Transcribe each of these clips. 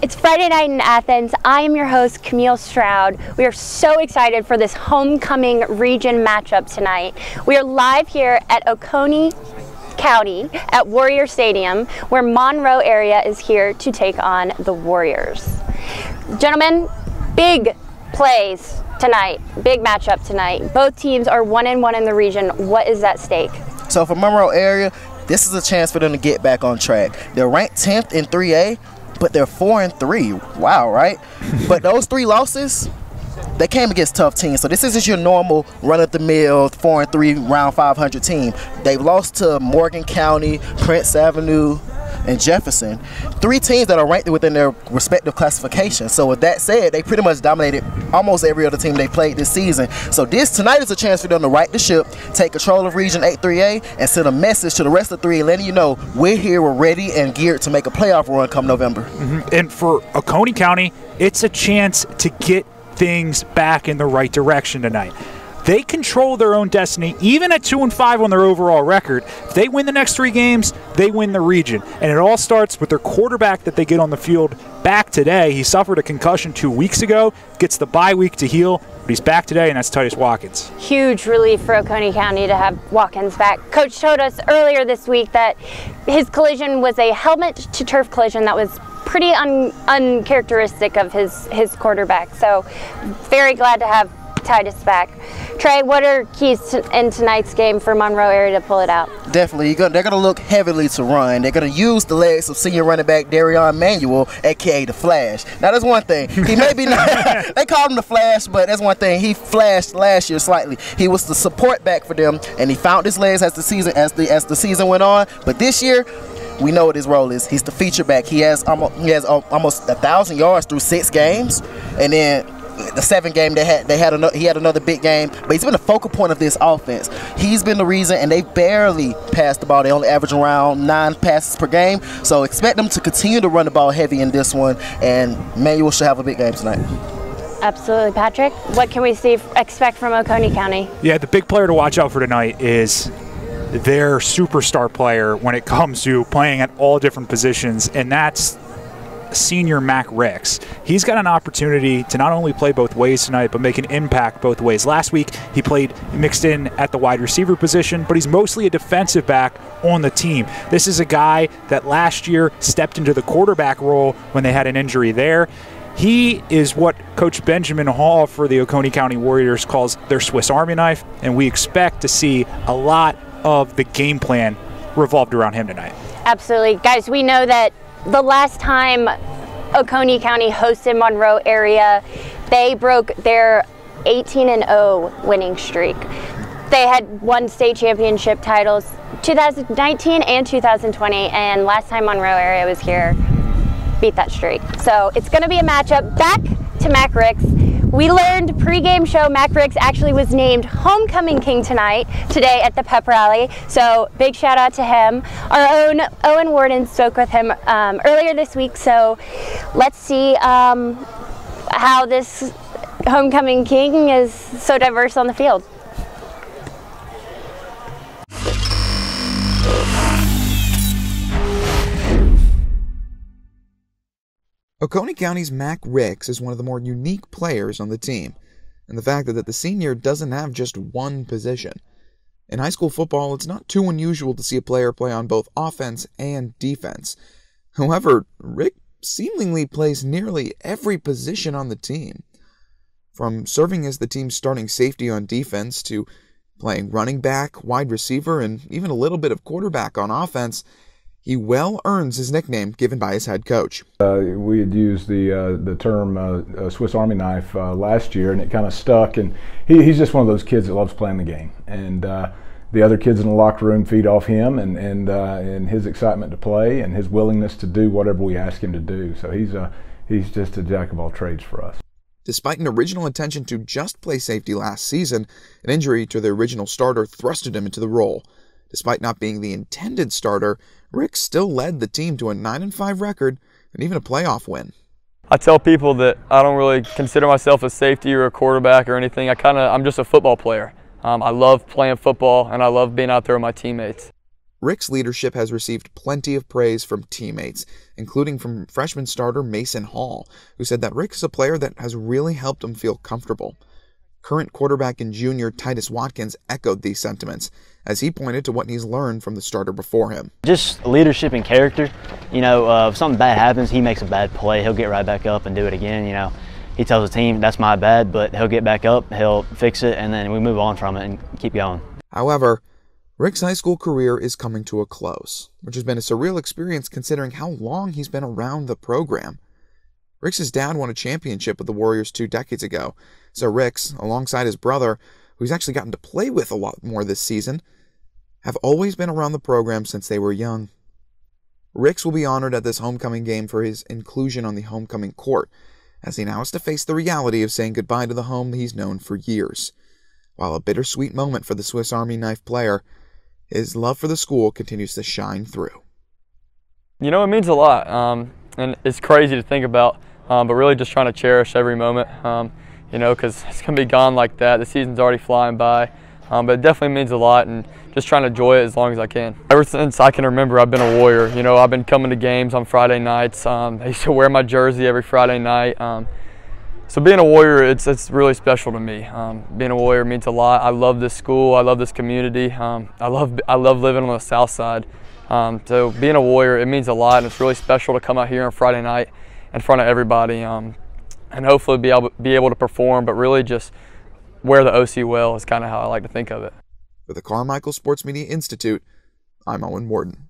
It's Friday night in Athens. I am your host, Camille Stroud. We are so excited for this homecoming region matchup tonight. We are live here at Oconee County at Warrior Stadium, where Monroe area is here to take on the Warriors. Gentlemen, big plays tonight, big matchup tonight. Both teams are 1-1 in the region. What is at stake? So for Monroe area, this is a chance for them to get back on track. They're ranked 10th in 3A, but they're 4-3. Wow, right? But those three losses, they came against tough teams. So this isn't your normal run-of-the-mill 4-3 round 500 team. They've lost to Morgan County, Prince Avenue, and Jefferson. Three teams that are ranked within their respective classifications. So with that said, they pretty much dominated almost every other team they played this season. So tonight is a chance for them to right the ship, take control of Region 8 3A, and send a message to the rest of 3A, letting you know we're here, we're ready and geared to make a playoff run come November. And for Oconee County, it's a chance to get things back in the right direction tonight. They control their own destiny, even at 2-5 on their overall record. If they win the next 3 games, they win the region. And it all starts with their quarterback that they get on the field back today. He suffered a concussion 2 weeks ago, gets the bye week to heal, but he's back today, and that's Titus Watkins. Huge relief for Oconee County to have Watkins back. Coach told us earlier this week that his collision was a helmet-to-turf collision that was pretty uncharacteristic of his quarterback. So very glad to have Titus back. Trey, what are keys in tonight's game for Monroe area to pull it out? Definitely. They're going to look heavily to run. They're going to use the legs of senior running back Darion Manuel, a.k.a. the Flash. Now, that's one thing. He may be not, they called him the Flash, but that's one thing. He flashed last year slightly. He was the support back for them, and he found his legs as the season went on. But this year, we know what his role is. He's the feature back. He has almost 1,000 yards through 6 games, and then the 7th game he had another big game, but he's been the focal point of this offense. He's been the reason, and they barely pass the ball. They only average around 9 passes per game, so expect them to continue to run the ball heavy in this one, and Manuel should have a big game tonight. Absolutely. Patrick, what can we expect from Oconee County? Yeah, the big player to watch out for tonight is their superstar player when it comes to playing at all different positions, and that's senior Mac Ricks. He's got an opportunity to not only play both ways tonight, but make an impact both ways. Last week, he played mixed in at the wide receiver position, but he's mostly a defensive back on the team. This is a guy that last year stepped into the quarterback role when they had an injury there. He is what Coach Benjamin Hall for the Oconee County Warriors calls their Swiss Army knife, and we expect to see a lot of the game plan revolved around him tonight. Absolutely. Guys, we know that the last time Oconee County hosted Monroe area, they broke their 18-0 winning streak. They had won state championship titles 2019 and 2020, and last time Monroe area was here, beat that streak. So it's going to be a matchup. Back to Mac Ricks. We learned pregame show Mac Ricks actually was named Homecoming King today at the pep rally. So big shout out to him. Our own Owen Warden spoke with him earlier this week. So let's see how this Homecoming King is so diverse on the field. Oconee County's Mac Ricks is one of the more unique players on the team, and the fact that the senior doesn't have just one position. In high school football, it's not too unusual to see a player play on both offense and defense. However, Rick seemingly plays nearly every position on the team. From serving as the team's starting safety on defense to playing running back, wide receiver, and even a little bit of quarterback on offense, he well earns his nickname given by his head coach. We had used the term Swiss Army knife last year, and it kind of stuck. And he's just one of those kids that loves playing the game. And the other kids in the locker room feed off him and his excitement to play and his willingness to do whatever we ask him to do. So he's just a jack of all trades for us. Despite an original intention to just play safety last season, an injury to the original starter thrusted him into the role. Despite not being the intended starter, Rick still led the team to a 9-5 record and even a playoff win. I tell people that I don't really consider myself a safety or a quarterback or anything. I'm just a football player. I love playing football, and I love being out there with my teammates. Rick's leadership has received plenty of praise from teammates, including from freshman starter Mason Hall, who said that Rick is a player that has really helped him feel comfortable. Current quarterback and junior Titus Watkins echoed these sentiments, as he pointed to what he's learned from the starter before him. Just leadership and character. You know, if something bad happens, he makes a bad play, he'll get right back up and do it again. You know, he tells the team, that's my bad, but he'll get back up, he'll fix it, and then we move on from it and keep going. However, Rick's high school career is coming to a close, which has been a surreal experience considering how long he's been around the program. Rick's dad won a championship with the Warriors 2 decades ago, so Rick's, alongside his brother, who he's actually gotten to play with a lot more this season, have always been around the program since they were young. Rick's will be honored at this homecoming game for his inclusion on the homecoming court, as he now has to face the reality of saying goodbye to the home he's known for years. While a bittersweet moment for the Swiss Army knife player, his love for the school continues to shine through. You know, it means a lot, and it's crazy to think about, but really just trying to cherish every moment, you know, because it's going to be gone like that. The season's already flying by, but it definitely means a lot, and just trying to enjoy it as long as I can. Ever since I can remember, I've been a Warrior. You know, I've been coming to games on Friday nights. I used to wear my jersey every Friday night. So being a Warrior, it's really special to me. Being a Warrior means a lot. I love this school. I love this community. I love living on the South Side. So being a Warrior, it means a lot, and it's really special to come out here on Friday night in front of everybody, and hopefully be able to perform, but really just wear the OC well is kind of how I like to think of it. For the Carmical Sports Media Institute, I'm Owen Warden.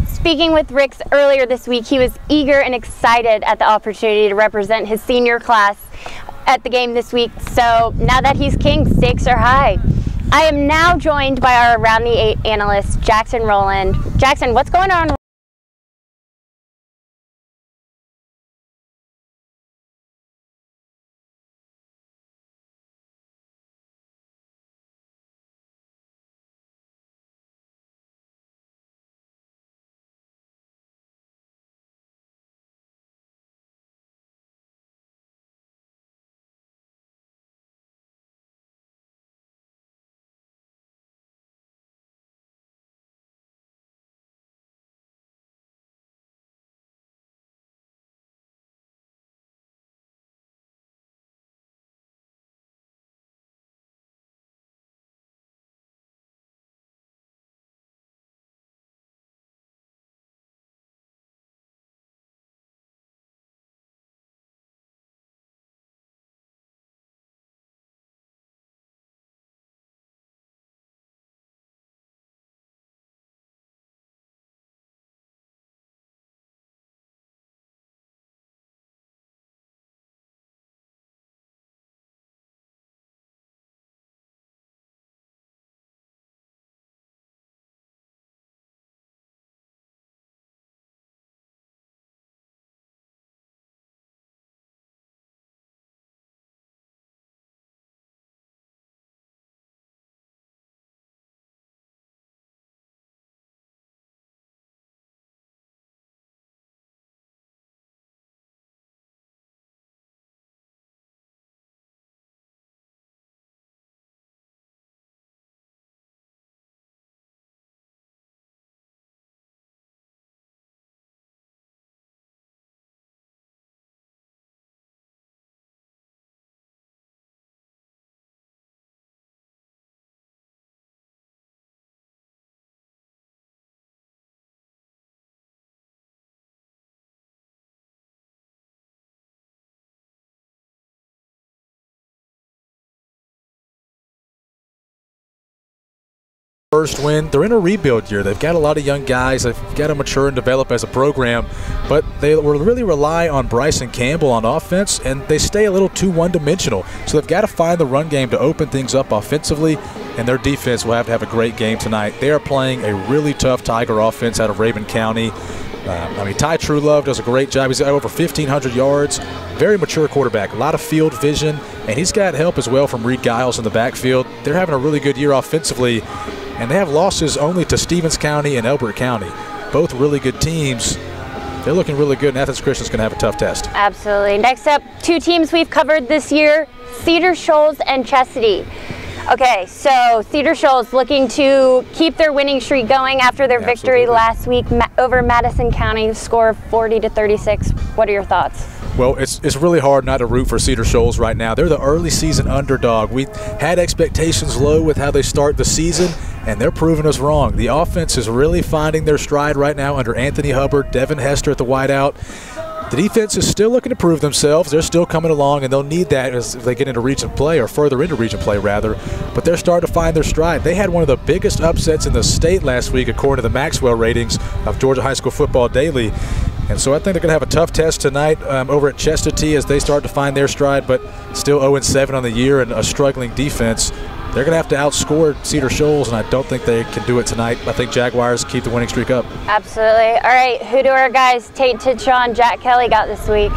Speaking with Rick's earlier this week, he was eager and excited at the opportunity to represent his senior class at the game this week. So now that he's king, stakes are high. I am now joined by our Around the 8 analyst, Jackson Rowland. Jackson, what's going on? First win. They're in a rebuild year. They've got a lot of young guys. They've got to mature and develop as a program, but they will really rely on Bryson Campbell on offense, and they stay a little too one-dimensional. So they've got to find the run game to open things up offensively, and their defense will have to have a great game tonight. They are playing a really tough Tiger offense out of Rowland County. Ty Truelove does a great job. He's got over 1,500 yards. Very mature quarterback. A lot of field vision, and he's got help as well from Reed Giles in the backfield. They're having a really good year offensively, and they have losses only to Stevens County and Elbert County. Both really good teams. they're looking really good, and Athens Christian's going to have a tough test. Absolutely. Next up, two teams we've covered this year, Cedar Shoals and Chestatee. Okay, so Cedar Shoals looking to keep their winning streak going after their victory last week over Madison County, score of 40-36. What are your thoughts? Well, it's really hard not to root for Cedar Shoals right now. They're the early season underdog. We had expectations low with how they start the season, and they're proving us wrong. The offense is really finding their stride right now under Anthony Hubbard, Devin Hester at the wideout. The defense is still looking to prove themselves. They're still coming along, and they'll need that as they get into region play, or further into region play, rather. But they're starting to find their stride. They had one of the biggest upsets in the state last week, according to the Maxwell ratings of Georgia High School Football Daily. And so I think they're going to have a tough test tonight over at Chestatee as they start to find their stride, but still 0-7 on the year and a struggling defense. They're going to have to outscore Cedar Shoals, and I don't think they can do it tonight. I think Jaguars keep the winning streak up. Absolutely. All right, who do our guys Tate Titshaw and Jack Kelly got this week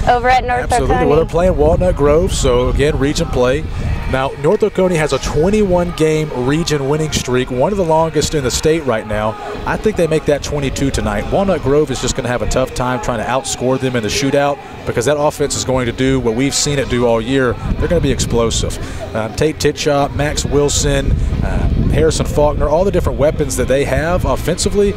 over at North Oconee? Absolutely. Well, they're playing Walnut Grove, so again, region play. Now, North Oconee has a 21-game region winning streak, one of the longest in the state right now. I think they make that 22 tonight. Walnut Grove is just going to have a tough time trying to outscore them in the shootout because that offense is going to do what we've seen it do all year. They're going to be explosive. Tate Titshaw, Max Wilson, Harrison Faulkner, all the different weapons that they have offensively,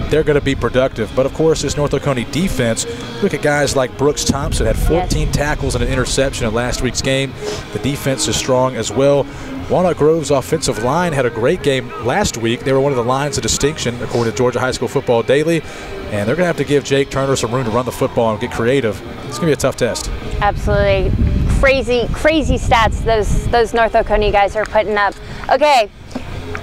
they're going to be productive. But, of course, this North Oconee defense, look at guys like Brooks Thompson, had 14 tackles and an interception in last week's game. The defense is strong as well. Walnut Grove's offensive line had a great game last week. They were one of the lines of distinction, according to Georgia High School Football Daily. And they're going to have to give Jake Turner some room to run the football and get creative. It's going to be a tough test. Absolutely. Crazy stats those North Oconee guys are putting up. Okay,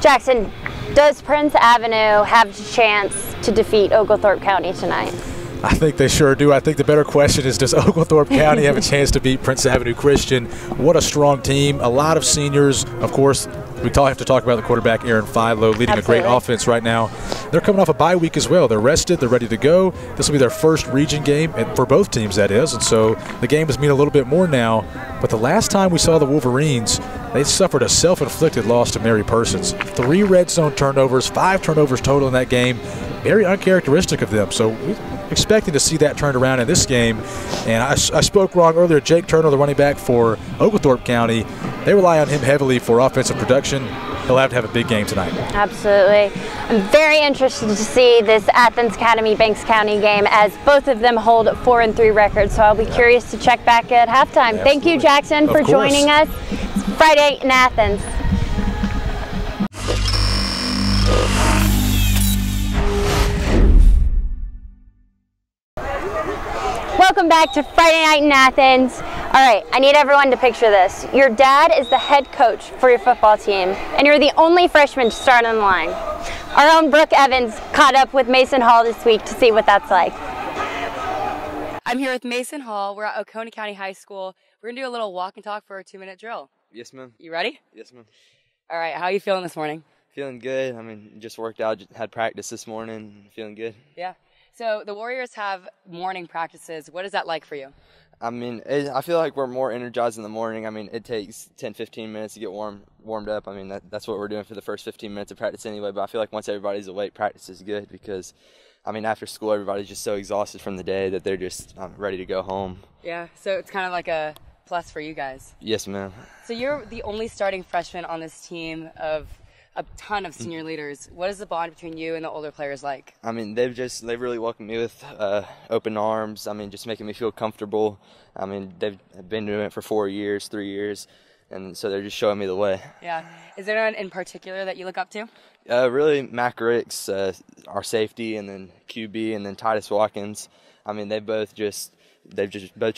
Jackson, does Prince Avenue have a chance to defeat Oglethorpe County tonight? I think they sure do. I think the better question is, does Oglethorpe County have a chance to beat Prince Avenue Christian? What a strong team. A lot of seniors. Of course, we have to talk about the quarterback, Aaron Philo, leading a great offense right now. They're coming off a bye week as well. They're rested. They're ready to go. This will be their first region game, and for both teams, that is. And so the games mean a little bit more now. But the last time we saw the Wolverines, they suffered a self-inflicted loss to Mary Persons. 3 red zone turnovers, 5 turnovers total in that game. Very uncharacteristic of them. So we're expecting to see that turned around in this game. And I spoke wrong earlier. Jake Turner, the running back for Oglethorpe County, they rely on him heavily for offensive production. He'll have to have a big game tonight. Absolutely. I'm very interested to see this Athens Academy Banks County game as both of them hold 4-3 records. So I'll be curious to check back at halftime. Absolutely. Thank you, Jackson, for joining us. It's Friday in Athens. Welcome back to Friday Night in Athens. All right, I need everyone to picture this. Your dad is the head coach for your football team, and you're the only freshman to start on the line. Our own Brooke Evans caught up with Mason Hall this week to see what that's like. I'm here with Mason Hall. We're at Oconee County High School. We're going to do a little walk and talk for a 2-minute drill. Yes, ma'am. You ready? Yes, ma'am. All right, how are you feeling this morning? Feeling good. I mean, just worked out, just had practice this morning. Feeling good. Yeah. So the Warriors have morning practices. What is that like for you? I mean, I feel like we're more energized in the morning. I mean, it takes 10, 15 minutes to get warmed up. I mean, that's what we're doing for the first 15 minutes of practice anyway. But I feel like once everybody's awake, practice is good because, I mean, after school, everybody's just so exhausted from the day that they're just ready to go home. Yeah, so it's kind of like a plus for you guys. Yes, ma'am. So you're the only starting freshman on this team of a ton of senior leaders. What is the bond between you and the older players like? I mean, they've really welcomed me with open arms. I mean, just making me feel comfortable. I mean, they've been doing it for 4 years, 3 years, and so they're just showing me the way. Yeah. Is there anyone in particular that you look up to? Really, Mac Ricks, our safety, and then QB, and then Titus Watkins. I mean, they've both just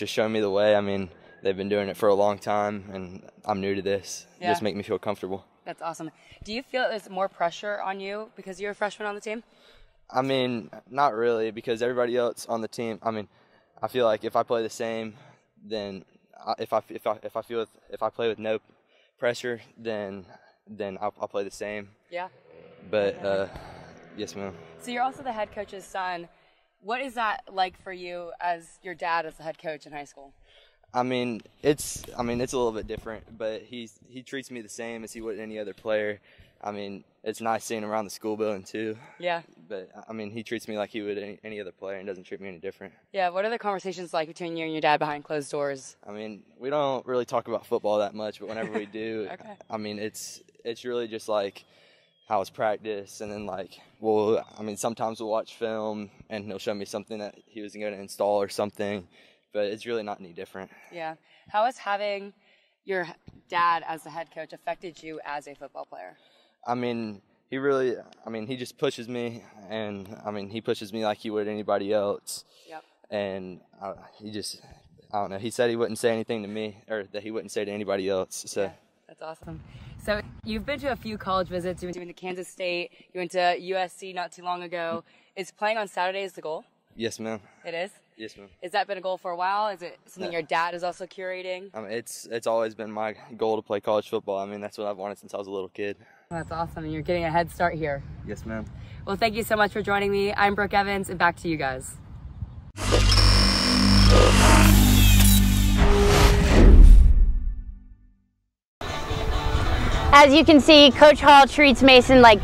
shown me the way. I mean, they've been doing it for a long time, and I'm new to this. Yeah. Just make me feel comfortable. That's awesome. Do you feel there's more pressure on you because you're a freshman on the team? I mean, not really, because everybody else on the team. I mean, I feel like if I play the same, then if I play with no pressure, then I'll play the same. Yeah. But yes, ma'am. So you're also the head coach's son. What is that like for you as your dad as the head coach in high school? I mean, it's a little bit different, but he treats me the same as he would any other player. I mean, it's nice seeing him around the school building too. Yeah. But I mean, he treats me like he would any other player and doesn't treat me any different. Yeah. What are the conversations like between you and your dad behind closed doors? I mean, we don't really talk about football that much, but whenever we do, Okay. I mean, it's really just like how was practice, and then like, well, I mean, sometimes we'll watch film and he'll show me something that he was going to install or something, but it's really not any different. Yeah. How has having your dad as the head coach affected you as a football player? I mean, he just pushes me, and I mean, he pushes me like he would anybody else. Yep. And I don't know, he said he wouldn't say anything to me, or that he wouldn't say to anybody else. So. Yeah, that's awesome. So you've been to a few college visits. You went to Kansas State. You went to USC not too long ago. Is playing on Saturdays the goal? Yes, ma'am. It is? Yes, ma'am. Has that been a goal for a while? Is it something your dad is also curating? I mean, it's always been my goal to play college football. I mean, that's what I've wanted since I was a little kid. That's awesome, and you're getting a head start here. Yes, ma'am. Well, thank you so much for joining me. I'm Brooke Evans, and back to you guys. As you can see, Coach Hall treats Mason like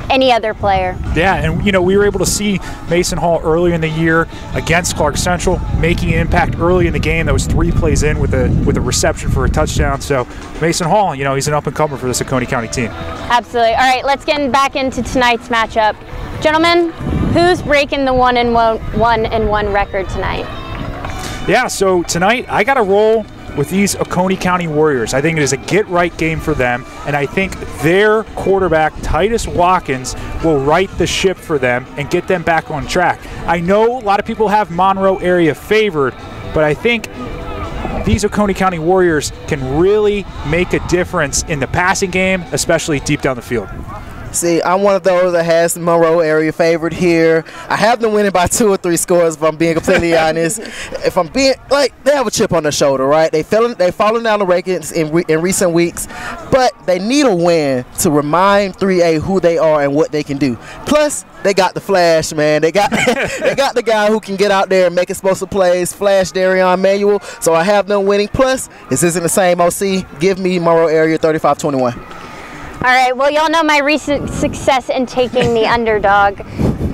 any other player. Yeah, and you know, we were able to see Mason Hall earlier in the year against Clark Central, making an impact early in the game. That was 3 plays in with a reception for a touchdown. So Mason Hall, you know, he's an up-and-comer for this Oconee County team. Absolutely. All right, let's get back into tonight's matchup. Gentlemen, who's breaking the 1-1 record tonight? Yeah, so tonight I got to roll with these Oconee County Warriors. I think it is a get-right game for them, and I think their quarterback, Titus Watkins, will right the ship for them and get them back on track. I know a lot of people have Monroe area favored, but I think these Oconee County Warriors can really make a difference in the passing game, especially deep down the field. See, I'm one of those that has the Monroe area favored here. I have them winning by 2 or 3 scores, if I'm being completely honest. If I'm being, like, they have a chip on their shoulder, right? They've fallen down the rankings in recent weeks, but they need a win to remind 3A who they are and what they can do. Plus, they got the flash, man. They got they got the guy who can get out there and make explosive plays, Flash Darion Manuel. So I have them winning. Plus, this isn't the same OC. Give me Monroe area 35-21. All right, well, y'all know my recent success in taking the underdog.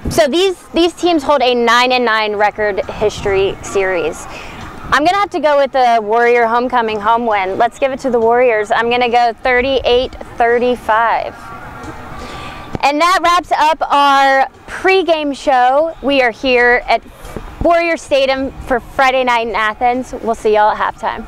So these teams hold a 9-9 record history series. I'm gonna have to go with the Warrior homecoming home win. Let's give it to the Warriors. I'm gonna go 38-35. And that wraps up our pregame show. We are here at Warrior Stadium for Friday Night in Athens. We'll see y'all at halftime.